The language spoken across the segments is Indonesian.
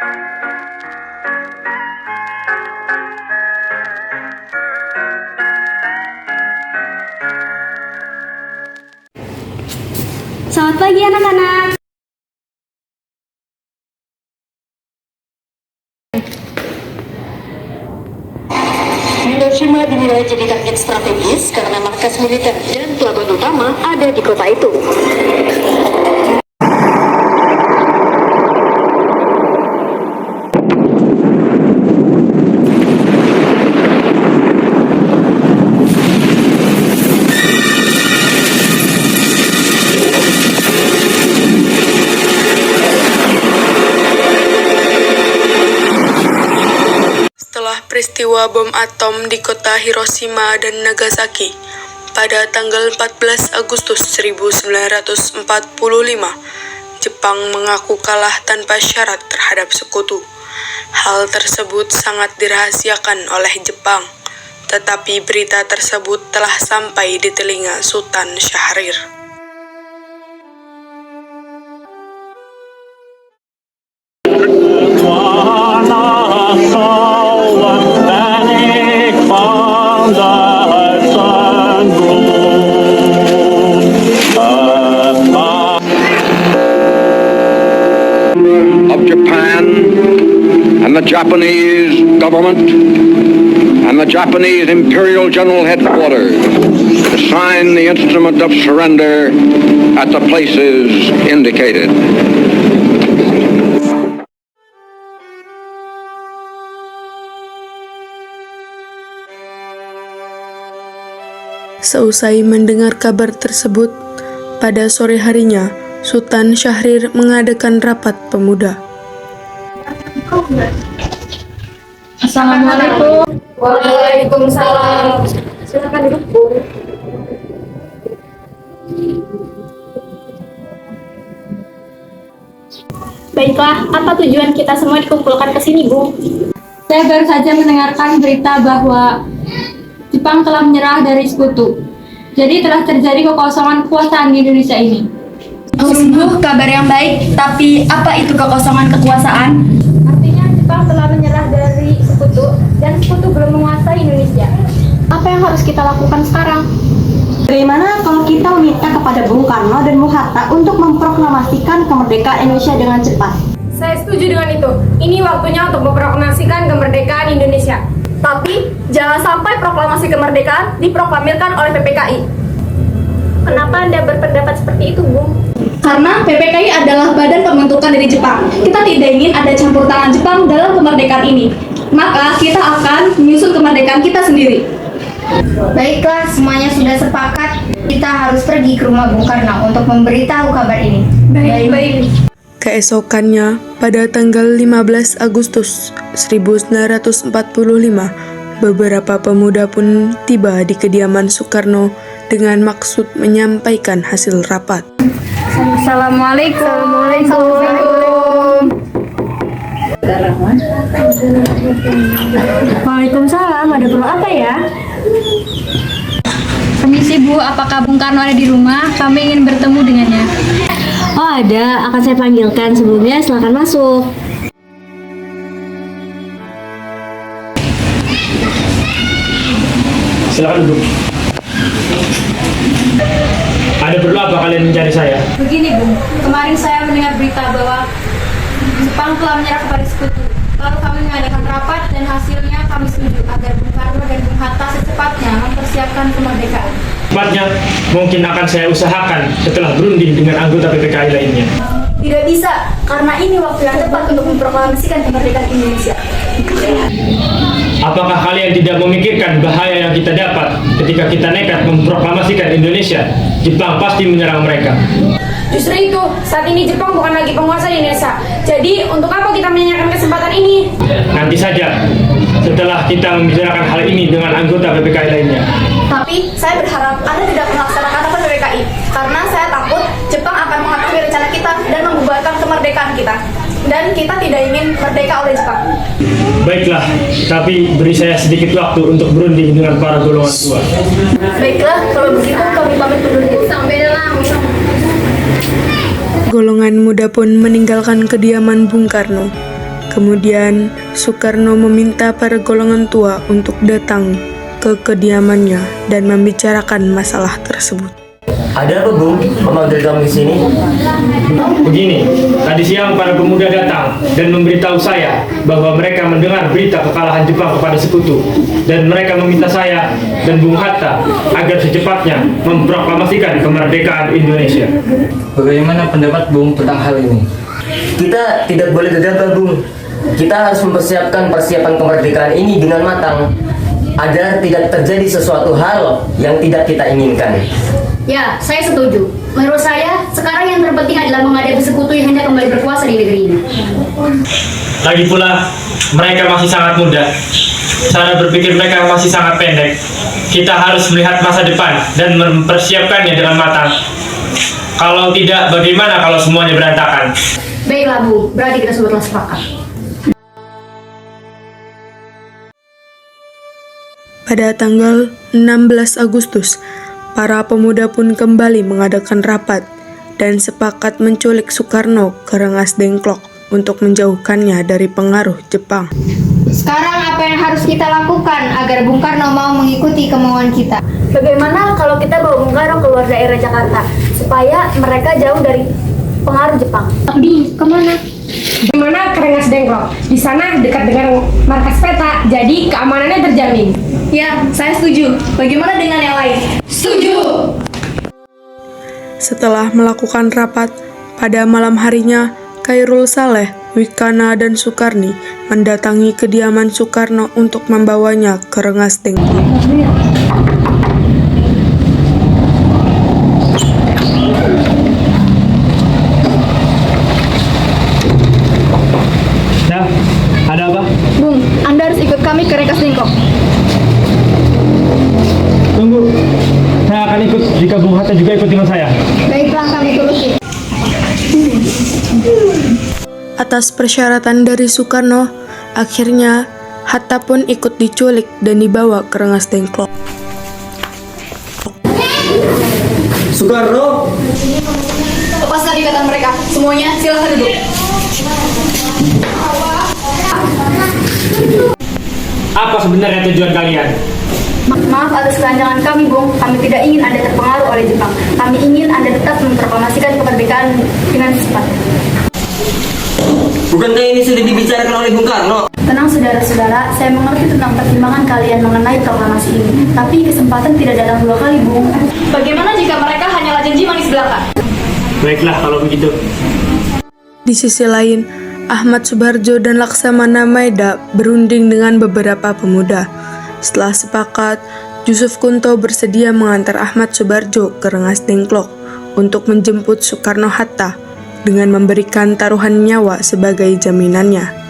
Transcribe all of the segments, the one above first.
Selamat pagi anak-anak. Hiroshima dinilai jadi target strategis karena markas militer dan pelabuhan utama ada di kota itu. Setelah peristiwa bom atom di kota Hiroshima dan Nagasaki pada tanggal 14 Agustus 1945, Jepang mengaku kalah tanpa syarat terhadap sekutu. Hal tersebut sangat dirahasiakan oleh Jepang, tetapi berita tersebut telah sampai di telinga Sultan Syahrir. Of Japan and the Japanese government and the Japanese Imperial General Headquarters to sign the instrument of surrender at the places indicated. Seusai mendengar kabar tersebut, pada sore harinya, Sultan Syahrir mengadakan rapat pemuda. Assalamualaikum. Waalaikumsalam. Silakan duduk, Bu. Baiklah, apa tujuan kita semua dikumpulkan ke sini, Bu? Saya baru saja mendengarkan berita bahwa Jepang telah menyerah dari sekutu. Jadi telah terjadi kekosongan kekuasaan di Indonesia ini. Sungguh kabar yang baik, tapi apa itu kekosongan kekuasaan? Artinya Jepang telah menyerah dari sekutu dan sekutu belum menguasai Indonesia. Apa yang harus kita lakukan sekarang? Bagaimana kalau kita meminta kepada Bung Karno dan Bung Hatta untuk memproklamasikan kemerdekaan Indonesia dengan cepat? Saya setuju dengan itu. Ini waktunya untuk memproklamasikan kemerdekaan Indonesia. Tapi jangan sampai proklamasi kemerdekaan diproklamirkan oleh PPKI. Kenapa Anda berpendapat seperti itu, Bung? Karena PPKI adalah badan pembentukan dari Jepang. Kita tidak ingin ada campur tangan Jepang dalam kemerdekaan ini. Maka kita akan menyusun kemerdekaan kita sendiri. Baiklah, semuanya sudah sepakat. Kita harus pergi ke rumah Bung Karno untuk memberitahu kabar ini. Baik. Keesokannya, pada tanggal 15 Agustus 1945, beberapa pemuda pun tiba di kediaman Soekarno dengan maksud menyampaikan hasil rapat. Assalamualaikum. Waalaikumsalam. Ada perlu apa ya? Permisi Bu, apakah Bung Karno ada di rumah? Kami ingin bertemu dengannya. Oh ada, akan saya panggilkan. Sebelumnya silakan masuk. Silakan duduk. Ada perlu apa kalian mencari saya? Begini, Bung. Kemarin saya mendengar berita bahwa Jepang telah menyerah kepada sekutu. Lalu kami mengadakan rapat dan hasilnya kami setuju agar Bung Karno dan Bung Hatta secepatnya mempersiapkan kemerdekaan. Cepatnya, mungkin akan saya usahakan setelah berunding dengan anggota PPKI lainnya. Tidak bisa, karena ini waktu yang tepat untuk memproklamasikan kemerdekaan Indonesia. Apakah kalian tidak memikirkan bahaya yang kita dapat ketika kita nekat memproklamasikan Indonesia? Jepang pasti menyerang mereka. Justru itu, saat ini Jepang bukan lagi penguasa di Indonesia. Jadi, untuk apa kita menyanyikan kesempatan ini? Nanti saja, setelah kita membicarakan hal ini dengan anggota PPKI lainnya. Tapi, saya berharap Anda tidak melaksanakan apa PPKI. Karena saya takut Jepang akan menghadapi rencana kita dan membubarkan kemerdekaan kita. Dan kita tidak ingin merdeka oleh Jepang. Baiklah, tapi beri saya sedikit waktu untuk berunding dengan para golongan tua. Baiklah, kalau begitu kami pamit undur diri. Sampai dalam. Golongan muda pun meninggalkan kediaman Bung Karno. Kemudian, Soekarno meminta para golongan tua untuk datang ke kediamannya dan membicarakan masalah tersebut. Ada apa, Bung? Memanggil kami ke sini? Begini, tadi siang para pemuda datang dan memberitahu saya bahwa mereka mendengar berita kekalahan Jepang kepada sekutu, dan mereka meminta saya dan Bung Hatta agar secepatnya memproklamasikan kemerdekaan Indonesia. Bagaimana pendapat Bung tentang hal ini? Kita tidak boleh gegabah, Bung. Kita harus mempersiapkan persiapan kemerdekaan ini dengan matang agar tidak terjadi sesuatu hal yang tidak kita inginkan. Ya, saya setuju. Menurut saya, sekarang yang terpenting adalah menghadapi sekutu yang hendak kembali berkuasa di negeri ini. Lagi pula, mereka masih sangat muda. Cara berpikir mereka masih sangat pendek. Kita harus melihat masa depan dan mempersiapkannya dengan matang. Kalau tidak, bagaimana kalau semuanya berantakan? Baiklah, Bu. Berarti kita semua telah sepakat. Pada tanggal 16 Agustus, para pemuda pun kembali mengadakan rapat dan sepakat menculik Soekarno ke Rengas Dengklok untuk menjauhkannya dari pengaruh Jepang. Sekarang apa yang harus kita lakukan agar Bung Karno mau mengikuti kemauan kita? Bagaimana kalau kita bawa Bung Karno keluar daerah Jakarta supaya mereka jauh dari pengaruh Jepang? Di kemana? Gimana ke Rengas Dengklok? Di sana dekat dengan markas peta, jadi keamanannya terjamin. Ya, saya setuju. Bagaimana dengan yang lain? Setuju! Setelah melakukan rapat, pada malam harinya, Khairul Saleh, Wikana, dan Sukarni mendatangi kediaman Soekarno untuk membawanya ke Rengas Dengklok. Nah, ada apa? Bung, Anda harus ikut kami ke Rengas Dengklok. Tunggu, saya akan ikut jika Bung Hatta juga ikut dengan saya. Baiklah, kami turuti. Atas persyaratan dari Soekarno, akhirnya Hatta pun ikut diculik dan dibawa ke Rengas Dengklok. Soekarno, Lepaskan ikatan mereka. Semuanya silakan duduk. Apa sebenarnya tujuan kalian? Maaf atas kelancangan kami, Bung. Kami tidak ingin Anda terpengaruh oleh Jepang. Kami ingin Anda tetap memproklamasikan kemerdekaan dengan cepat. bukankah ini sudah dibicarakan oleh Bung Karno? Tenang saudara-saudara, saya mengerti tentang pertimbangan kalian mengenai proklamasi ini. Tapi kesempatan tidak datang dua kali, Bung. Bagaimana jika mereka hanyalah janji manis belaka? Baiklah kalau begitu. Di sisi lain, Ahmad Subarjo dan Laksamana Maeda berunding dengan beberapa pemuda. Setelah sepakat, Yusuf Kunto bersedia mengantar Ahmad Subarjo ke Rengas Dengklok untuk menjemput Soekarno-Hatta dengan memberikan taruhan nyawa sebagai jaminannya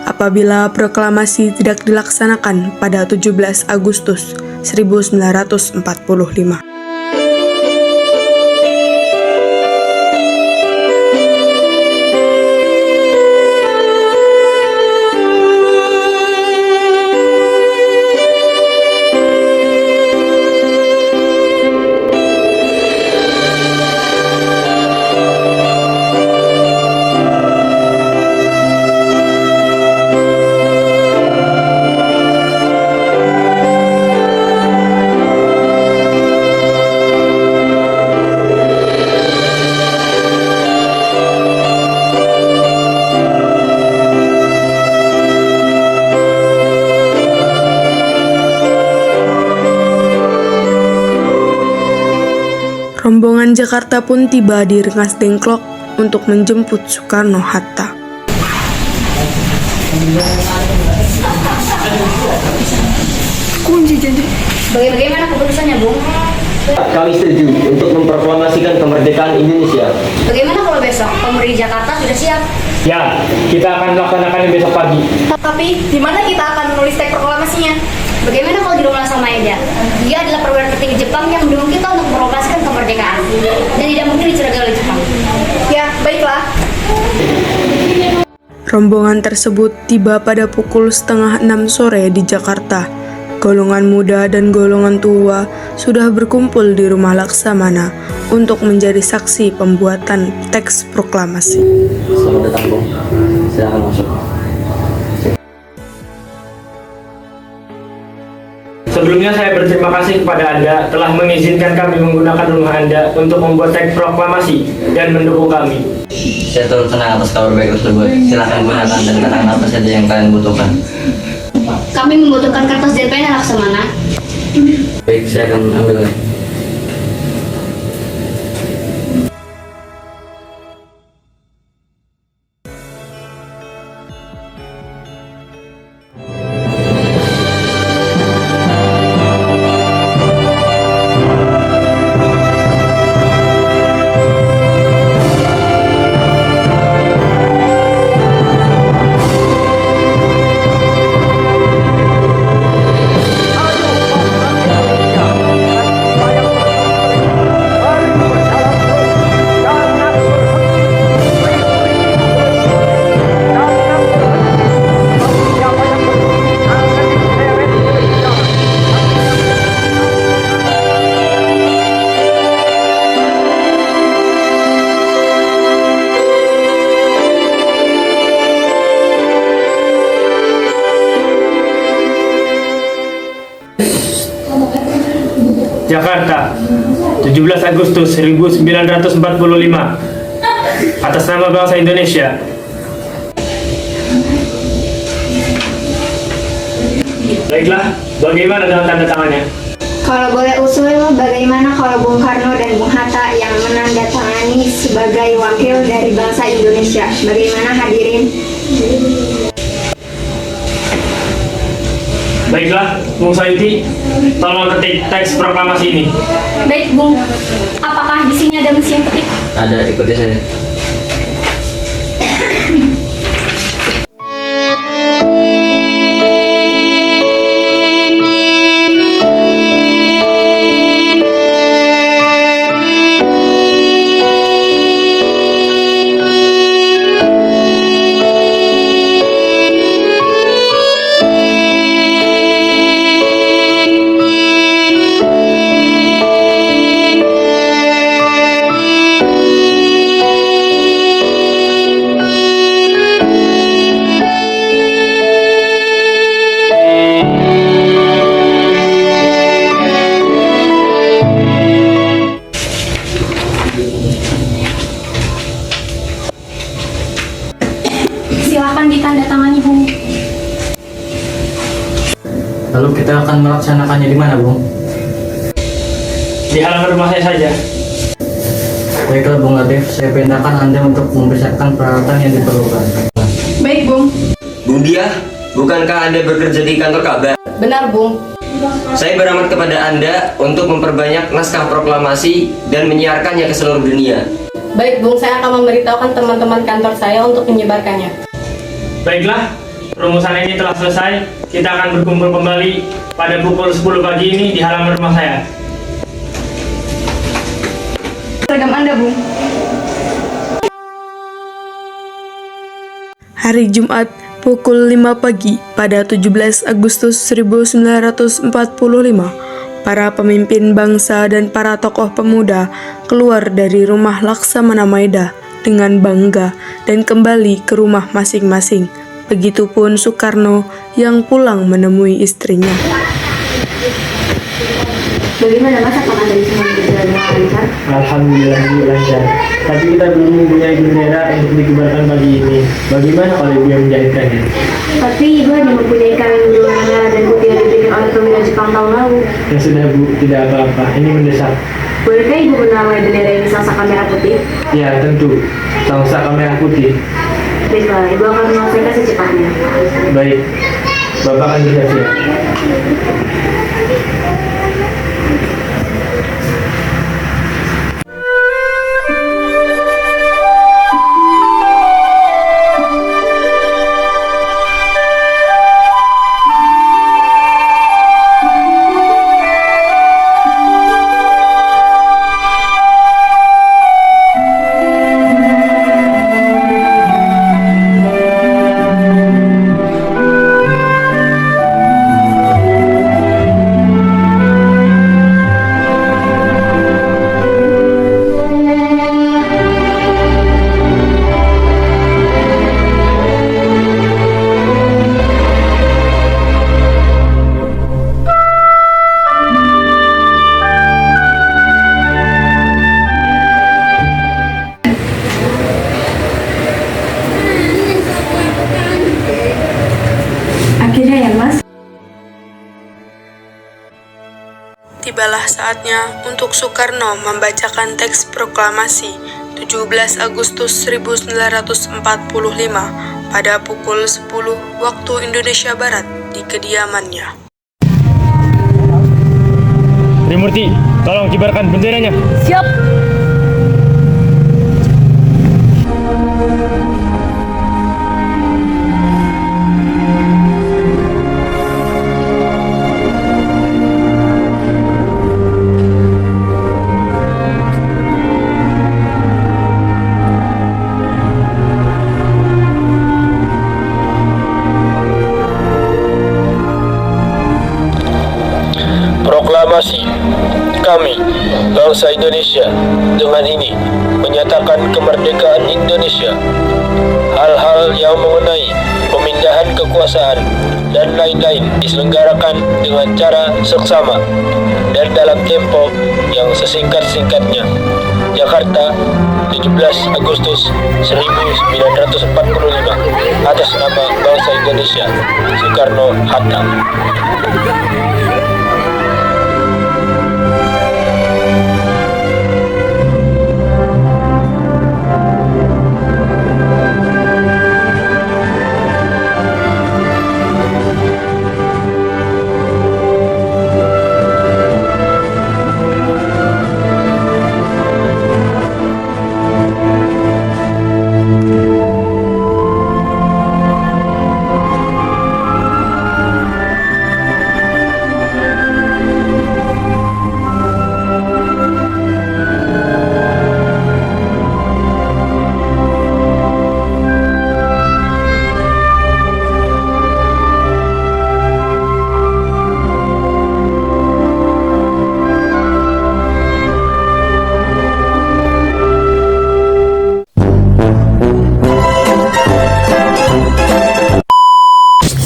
apabila proklamasi tidak dilaksanakan pada 17 Agustus 1945. Rombongan Jakarta pun tiba di Rengas Dengklok untuk menjemput Soekarno-Hatta. Bagaimana keputusannya, Bung? Kami setuju untuk memproklamasikan kemerdekaan Indonesia. Bagaimana kalau besok pemerintah Jakarta sudah siap? Ya, kita akan melaksanakannya besok pagi. Tapi, di mana kita akan menulis teks proklamasinya? Bagaimana kalau di rumah Maeda? Dia adalah perwira tertinggi Jepang yang mendukung kita untuk memproklamasikan kemerdekaan dan tidak mungkin dicerai oleh Jepang. Ya, baiklah. Rombongan tersebut tiba pada pukul 5:30 sore di Jakarta. Golongan muda dan golongan tua sudah berkumpul di rumah Laksamana untuk menjadi saksi pembuatan teks proklamasi. Selamat datang, Bung. Silahkan masuk. Sebelumnya saya berterima kasih kepada Anda telah mengizinkan kami menggunakan rumah Anda untuk membuat teks proklamasi dan mendukung kami. Saya turut senang atas kabar baik tersebut. Silakan gunakan dan katakan apa saja yang kalian butuhkan. Kami membutuhkan kertas dan pena, Laksamana. Baik, saya akan ambil. Jakarta, 17 Agustus 1945. Atas nama bangsa Indonesia. Baiklah, bagaimana dengan tanda tangannya? Kalau boleh usul, bagaimana kalau Bung Karno dan Bung Hatta yang menandatangani sebagai wakil dari bangsa Indonesia? Bagaimana hadirin? Baiklah, Bung Sayuti, tolong ketik teks proklamasi ini. Baik, Bung. Apakah di sini ada mesin ketik? Ada, ikuti saya. Silakan ditandatangani, Bung. Lalu kita akan melaksanakannya di mana, Bung? Di halaman rumah saya saja. Baiklah Bung Latif, saya perintahkan Anda untuk mempersiapkan peralatan yang diperlukan. Baik, Bung. Bung Dia, bukankah Anda bekerja di kantor kabar? Benar, Bung. Saya beramat kepada Anda untuk memperbanyak naskah proklamasi dan menyiarkannya ke seluruh dunia. Baik, Bung, saya akan memberitahukan teman-teman kantor saya untuk menyebarkannya. Baiklah, rumusan ini telah selesai. Kita akan berkumpul kembali pada pukul 10 pagi ini di halaman rumah saya. Seragam Anda, Bung. Hari Jumat, pukul 5 pagi pada 17 Agustus 1945, para pemimpin bangsa dan para tokoh pemuda keluar dari rumah Laksamana Maeda dengan bangga dan kembali ke rumah masing-masing. Begitupun Soekarno yang pulang menemui istrinya. Bagaimana masakan Anda di sini berjalan dengan lancar? Alhamdulillah lancar. Tapi kita belum mempunyai bendera untuk dikibarkan pagi ini. Bagaimana kalau Ibu yang menjahitkannya? Tapi Ibu hanya mempunyai kain berwarna merah dan putih yang dibikin oleh perwira Jepang tahun lalu. Ya sudah Bu, tidak apa-apa. Ini mendesak. Bolehkah Ibu menamai bendera ini Sangsaka merah putih? Ya tentu, Sangsaka merah putih. Baiklah, Ibu akan menyelesaikan secepatnya. Baik, Bapak akan berhasil. tibalah saatnya untuk Soekarno membacakan teks proklamasi 17 Agustus 1945 pada pukul 10 waktu Indonesia Barat di kediamannya. Trimurti, tolong kibarkan benderanya. Siap. Proklamasi. Kami, bangsa Indonesia, dengan ini menyatakan kemerdekaan Indonesia. Hal-hal yang mengenai pemindahan kekuasaan dan lain-lain diselenggarakan dengan cara seksama dan dalam tempo yang sesingkat-singkatnya. Jakarta, 17 Agustus 1945, atas nama bangsa Indonesia, Soekarno-Hatta.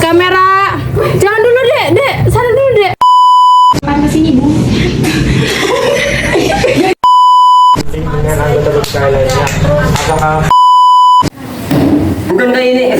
Kamera. Jangan dulu, Dek. Dek, sana dulu, Dek. Ke sini, Bu. Dengan anggota PKI lainnya, apakah Bukankah ini